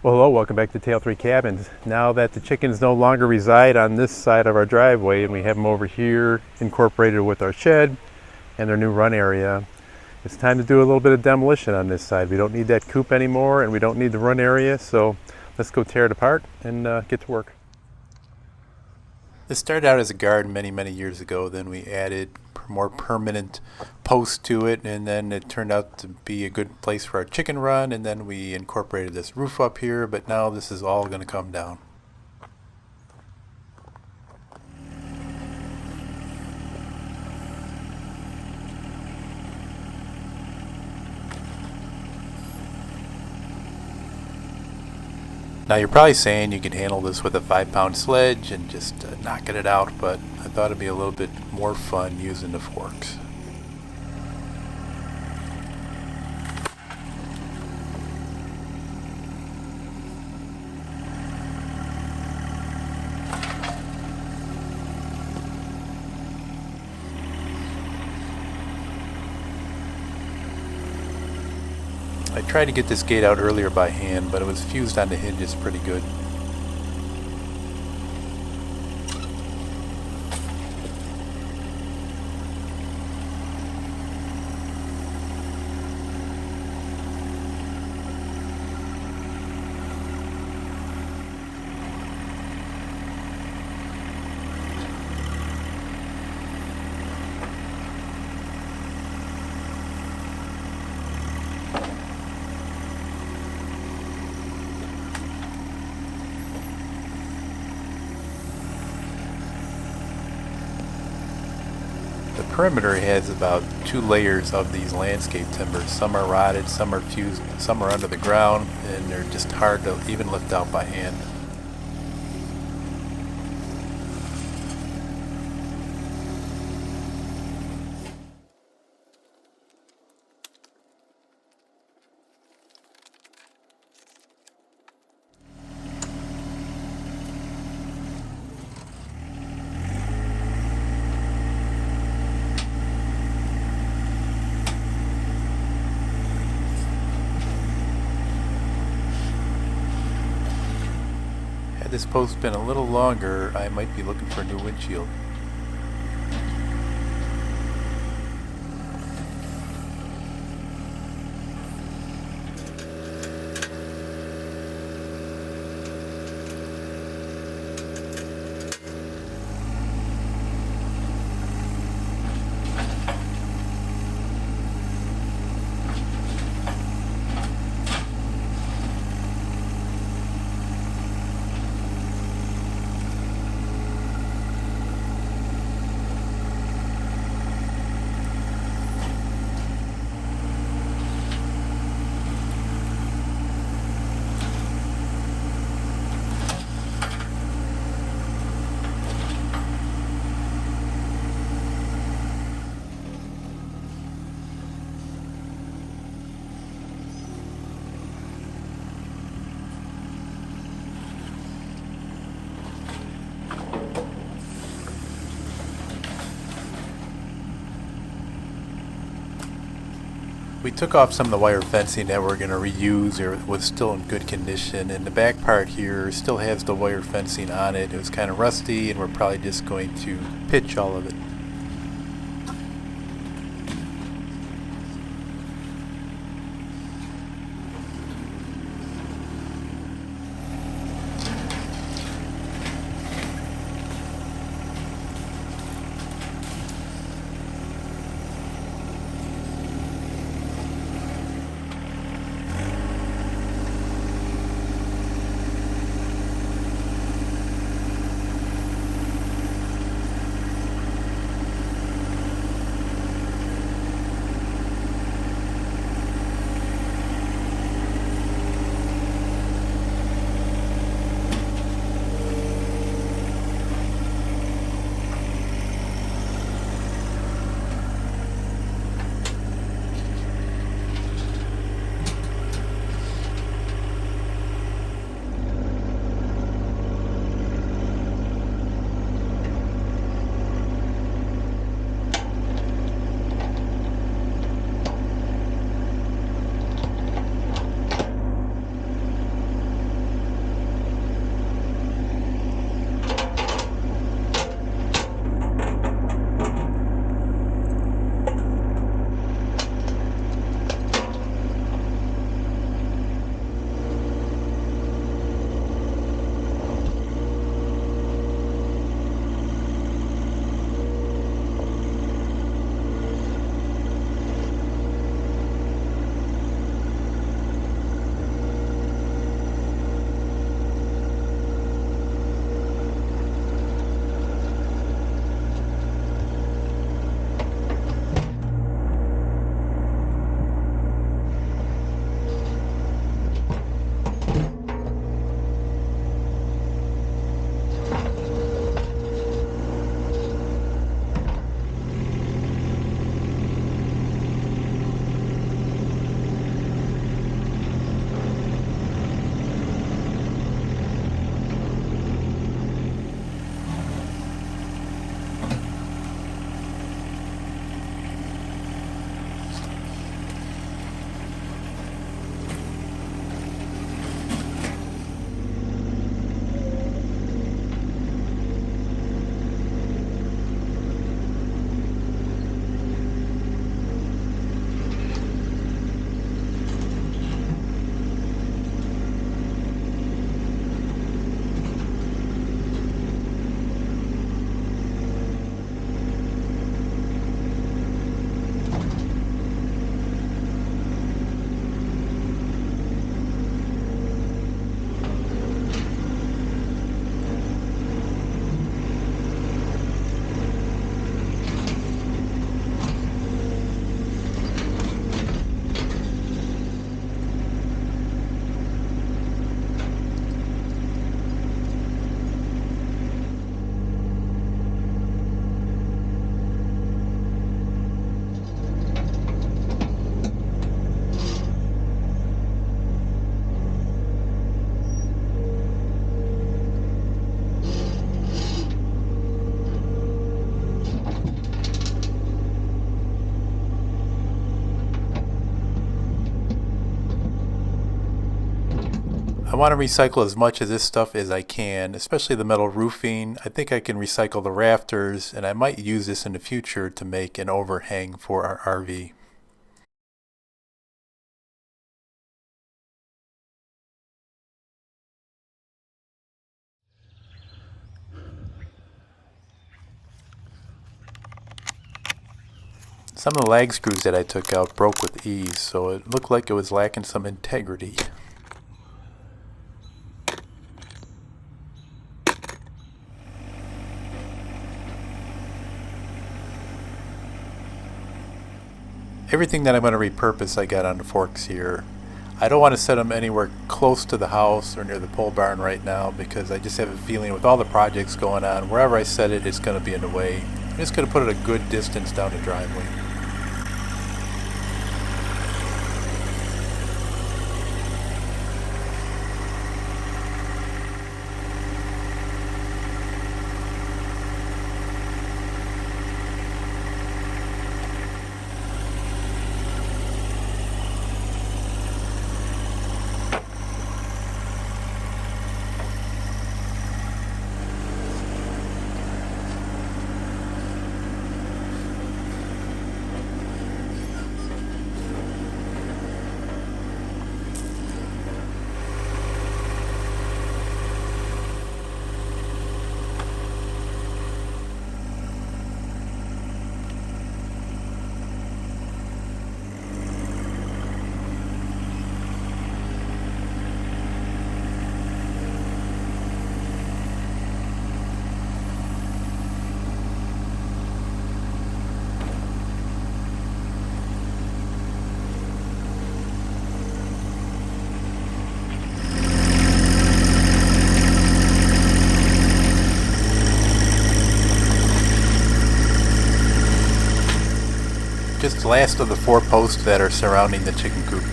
Well, hello, welcome back to Tail 3 Cabins. Now that the chickens no longer reside on this side of our driveway and we have them over here incorporated with our shed and their new run area, it's time to do a little bit of demolition on this side. We don't need that coop anymore and we don't need the run area, so let's go tear it apart and get to work. This started out as a garden many years ago. Then we added more permanent posts to it, and then it turned out to be a good place for our chicken run, and then we incorporated this roof up here, but now this is all going to come down. Now you're probably saying you can handle this with a 5-pound sledge and just knocking it out, but I thought it'd be a little bit more fun using the forks. I tried to get this gate out earlier by hand, but it was fused onto hinges pretty good. The perimeter has about 2 layers of these landscape timbers. Some are rotted, some are fused, some are under the ground, and they're just hard to even lift out by hand. Had this post been a little longer, I might be looking for a new windshield. We took off some of the wire fencing that we're going to reuse, or was still in good condition, and the back part here still has the wire fencing on it. It was kind of rusty, and we're probably just going to pitch all of it. I want to recycle as much of this stuff as I can, especially the metal roofing. I think I can recycle the rafters, and I might use this in the future to make an overhang for our RV. Some of the lag screws that I took out broke with ease, so it looked like it was lacking some integrity. Everything that I'm going to repurpose I got on the forks here. I don't want to set them anywhere close to the house or near the pole barn right now because I just have a feeling with all the projects going on, wherever I set it, it's going to be in the way. I'm just going to put it a good distance down the driveway. Just the last of the 4 posts that are surrounding the chicken coop,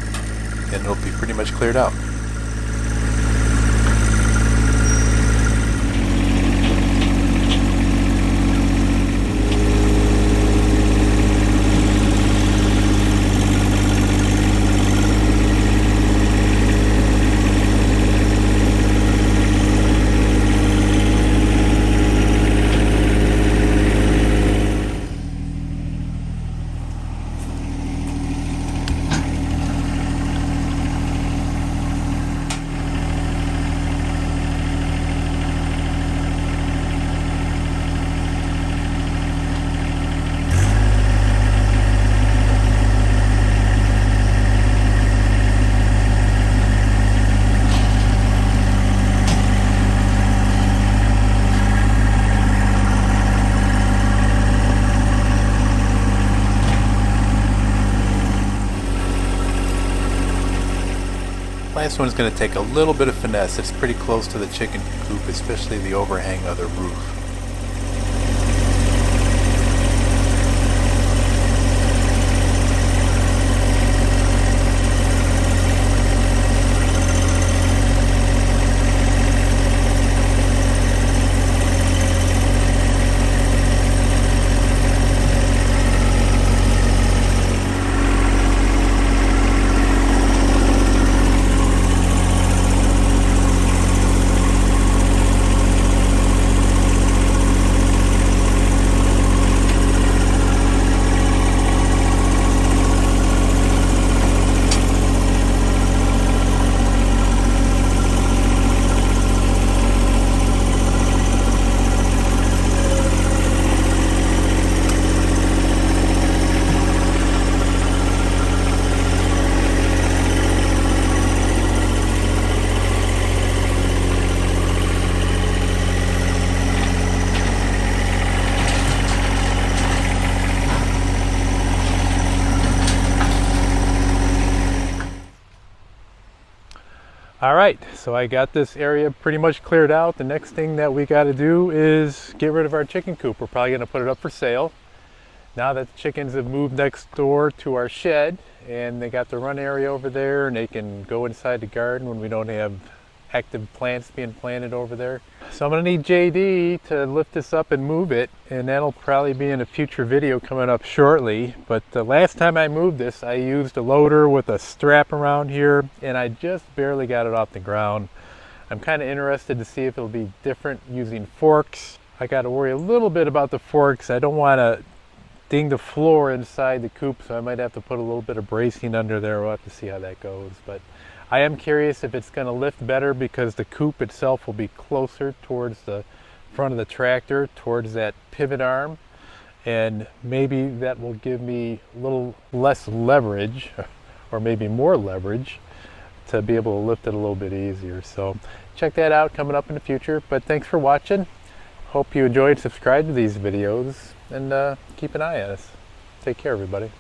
and it'll be pretty much cleared out. Last one's going to take a little bit of finesse. It's pretty close to the chicken coop, especially the overhang of the roof. Alright, so I got this area pretty much cleared out. The next thing that we got to do is get rid of our chicken coop. We're probably going to put it up for sale. Now that the chickens have moved next door to our shed and they got the run area over there and they can go inside the garden when we don't have active plants being planted over there. So I'm going to need JD to lift this up and move it, and that'll probably be in a future video coming up shortly. But the last time I moved this, I used a loader with a strap around here, and I just barely got it off the ground. I'm kind of interested to see if it'll be different using forks. I got to worry a little bit about the forks. I don't want to ding the floor inside the coop, so I might have to put a little bit of bracing under there. We'll have to see how that goes. But I am curious if it's going to lift better because the coop itself will be closer towards the front of the tractor, towards that pivot arm, and maybe that will give me a little less leverage, or maybe more leverage, to be able to lift it a little bit easier. So check that out coming up in the future. But thanks for watching. Hope you enjoyed. Subscribe to these videos and keep an eye on us. Take care, everybody.